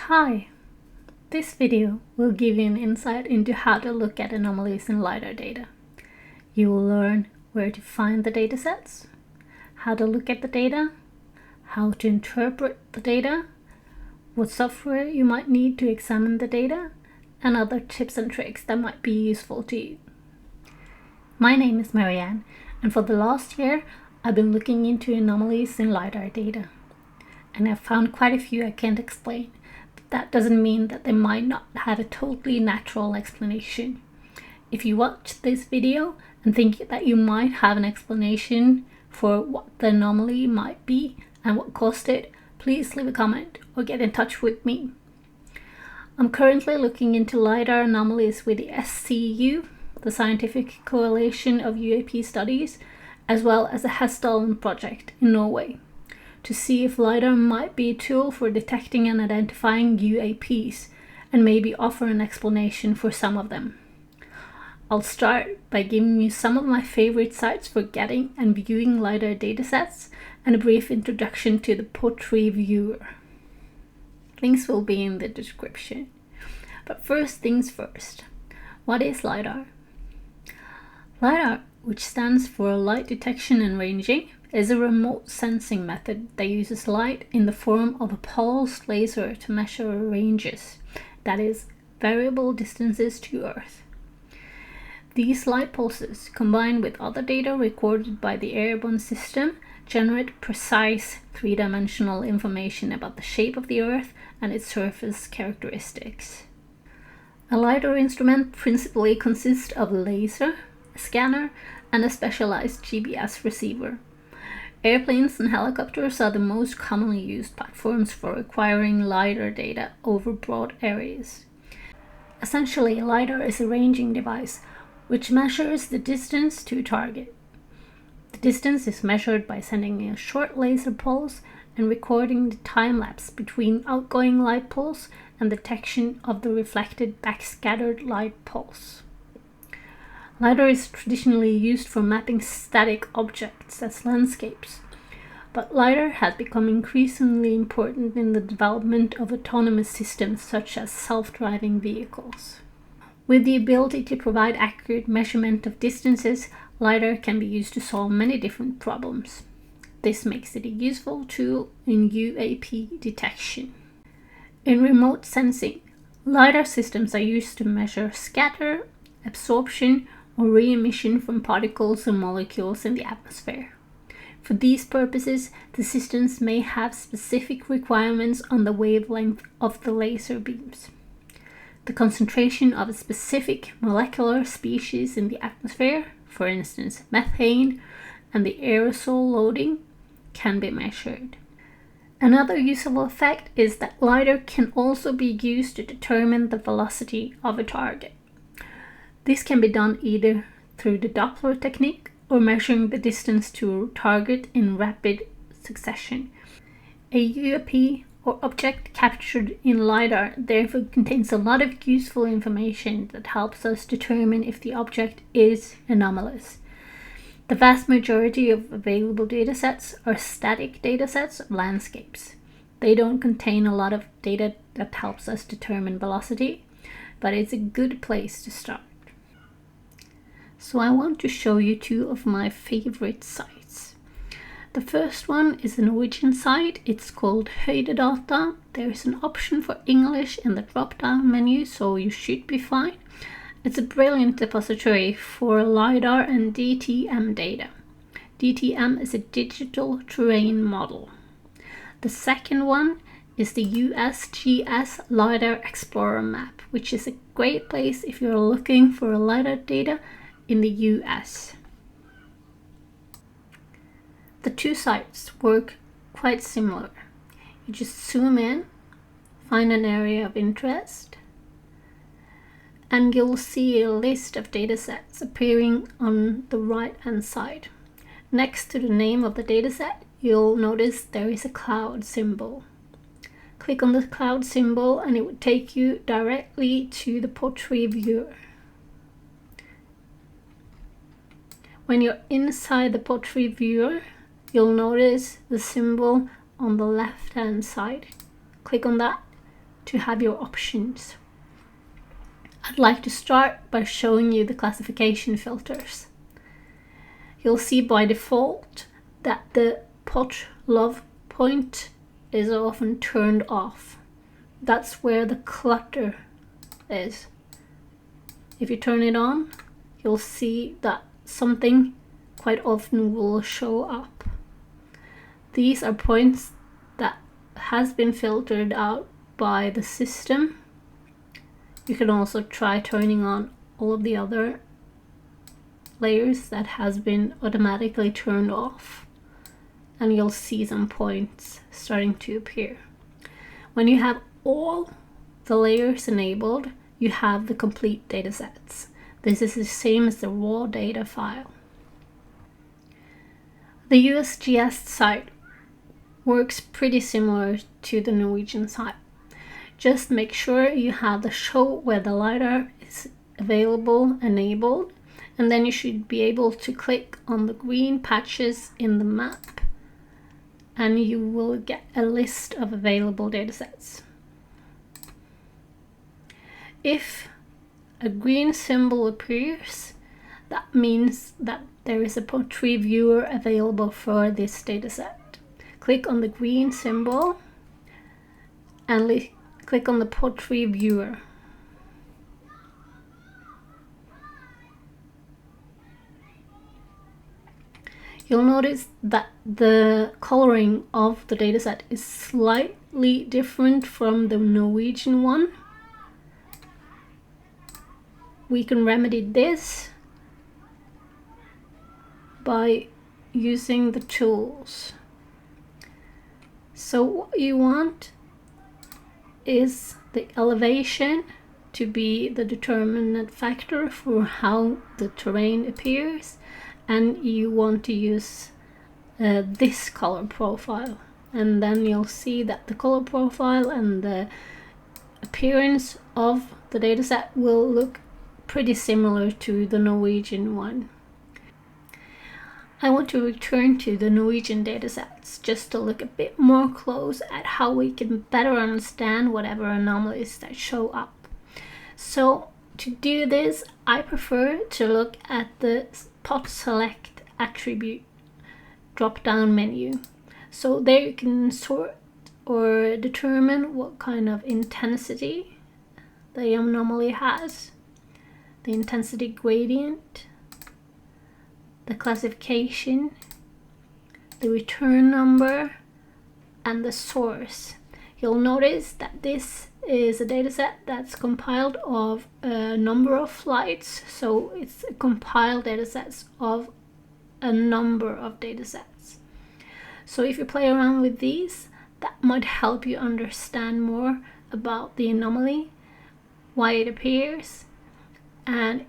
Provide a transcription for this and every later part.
Hi, this video will give you an insight into how to look at anomalies in LiDAR data. You will learn where to find the datasets, how to look at the data, how to interpret the data, what software you might need to examine the data, and other tips and tricks that might be useful to you. My name is Marianne, and for the last year I've been looking into anomalies in LiDAR data. And I've found quite a few I can't explain. That doesn't mean that they might not have a totally natural explanation. If you watch this video and think that you might have an explanation for what the anomaly might be and what caused it, please leave a comment or get in touch with me. I'm currently looking into LiDAR anomalies with the SCU, the Scientific Coalition of UAP Studies, as well as the Hessdalen project in Norway, to see if LiDAR might be a tool for detecting and identifying UAPs, and maybe offer an explanation for some of them. I'll start by giving you some of my favorite sites for getting and viewing LiDAR datasets, and a brief introduction to the Portree Viewer. Links will be in the description. But first things first, what is LiDAR? LiDAR, which stands for Light Detection and Ranging, is a remote sensing method that uses light in the form of a pulsed laser to measure ranges, that is, variable distances to Earth. These light pulses, combined with other data recorded by the airborne system, generate precise three-dimensional information about the shape of the Earth and its surface characteristics. A LiDAR instrument principally consists of a laser, a scanner, and a specialized GPS receiver. Airplanes and helicopters are the most commonly used platforms for acquiring LiDAR data over broad areas. Essentially, LiDAR is a ranging device which measures the distance to a target. The distance is measured by sending a short laser pulse and recording the time lapse between outgoing light pulse and detection of the reflected backscattered light pulse. LiDAR is traditionally used for mapping static objects as landscapes, but LiDAR has become increasingly important in the development of autonomous systems such as self-driving vehicles. With the ability to provide accurate measurement of distances, LiDAR can be used to solve many different problems. This makes it a useful tool in UAP detection. In remote sensing, LiDAR systems are used to measure scatter, absorption, or re-emission from particles and molecules in the atmosphere. For these purposes, the systems may have specific requirements on the wavelength of the laser beams. The concentration of a specific molecular species in the atmosphere, for instance methane, and the aerosol loading can be measured. Another useful effect is that LiDAR can also be used to determine the velocity of a target. This can be done either through the Doppler technique or measuring the distance to a target in rapid succession. A UAP or object captured in LiDAR therefore contains a lot of useful information that helps us determine if the object is anomalous. The vast majority of available datasets are static datasets of landscapes. They don't contain a lot of data that helps us determine velocity, but it's a good place to start. So I want to show you two of my favorite sites. The first one is a Norwegian site. It's called Høydedata. There is an option for English in the drop-down menu, so you should be fine. It's a brilliant depository for LiDAR and DTM data. DTM is a digital terrain model. The second one is the USGS LiDAR Explorer map, which is a great place if you're looking for LiDAR data in the US. The two sites work quite similar. You just zoom in, find an area of interest, and you'll see a list of datasets appearing on the right hand side. Next to the name of the dataset, you'll notice there is a cloud symbol. Click on the cloud symbol and it will take you directly to the Portree Viewer. When you're inside the Portree Viewer, you'll notice the symbol on the left hand side. Click on that to have your options. I'd like to start by showing you the classification filters. You'll see by default that the pot love point is often turned off. That's where the clutter is. If you turn it on, you'll see that something quite often will show up. These are points that has been filtered out by the system. You can also try turning on all of the other layers that has been automatically turned off, and you'll see some points starting to appear. When you have all the layers enabled, you have the complete datasets. This is the same as the raw data file. The USGS site works pretty similar to the Norwegian site. Just make sure you have the show where the LiDAR is available enabled, and then you should be able to click on the green patches in the map and you will get a list of available datasets. If a green symbol appears, that means that there is a portrait viewer available for this dataset. Click on the green symbol and click on the portrait viewer. You'll notice that the coloring of the dataset is slightly different from the Norwegian one. We can remedy this by using the tools. So what you want is the elevation to be the determinant factor for how the terrain appears, and you want to use this color profile, and then you'll see that the color profile and the appearance of the dataset will look pretty similar to the Norwegian one. I want to return to the Norwegian datasets just to look a bit more close at how we can better understand whatever anomalies that show up. So to do this, I prefer to look at the pot select attribute drop down menu. So there you can sort or determine what kind of intensity the anomaly has, the intensity gradient, the classification, the return number, and the source. You'll notice that this is a dataset that's compiled of a number of flights, so it's a compiled datasets of a number of datasets. So if you play around with these, that might help you understand more about the anomaly, why it appears, and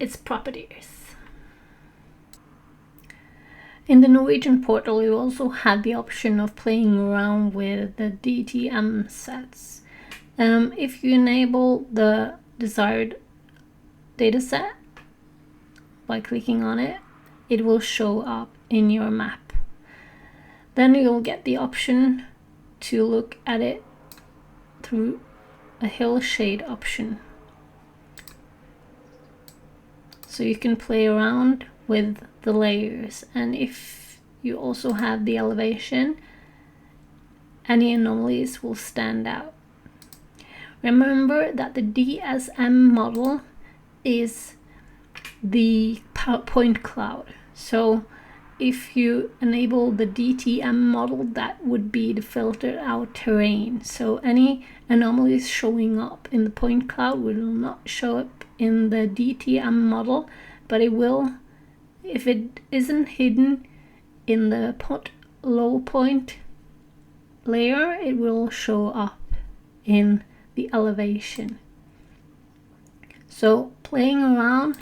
its properties. In the Norwegian portal, you also have the option of playing around with the DTM sets. If you enable the desired dataset by clicking on it, it will show up in your map. Then you'll get the option to look at it through a hill shade option. So you can play around with the layers, and if you also have the elevation, any anomalies will stand out. Remember that the DSM model is the point cloud. So if you enable the DTM model, that would be the filtered out terrain. So any anomalies showing up in the point cloud will not show up in the DTM model, but it will, if it isn't hidden in the pot low point layer, it will show up in the elevation. So playing around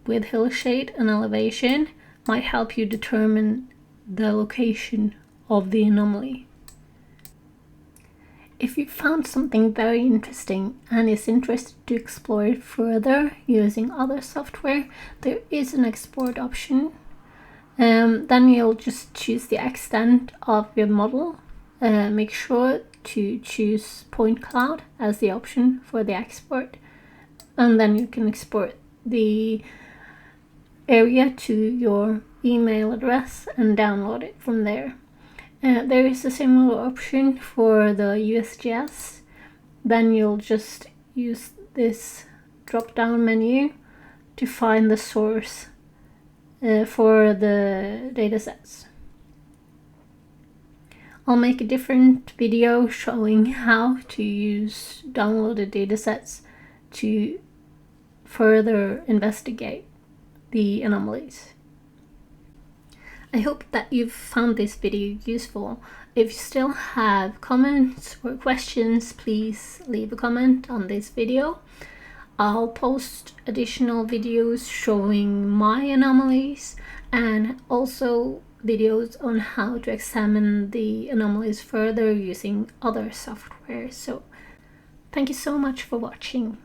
with hill shade and elevation might help you determine the location of the anomaly. If you found something very interesting and is interested to explore it further using other software, there is an export option. Then you'll just choose the extent of your model. Make sure to choose point cloud as the option for the export, and then you can export the area to your email address and download it from there. There is a similar option for the USGS. Then you'll just use this drop down menu to find the source for the datasets. I'll make a different video showing how to use downloaded datasets to further investigate the anomalies. I hope that you've found this video useful. If you still have comments or questions, please leave a comment on this video. I'll post additional videos showing my anomalies and also videos on how to examine the anomalies further using other software. So thank you so much for watching.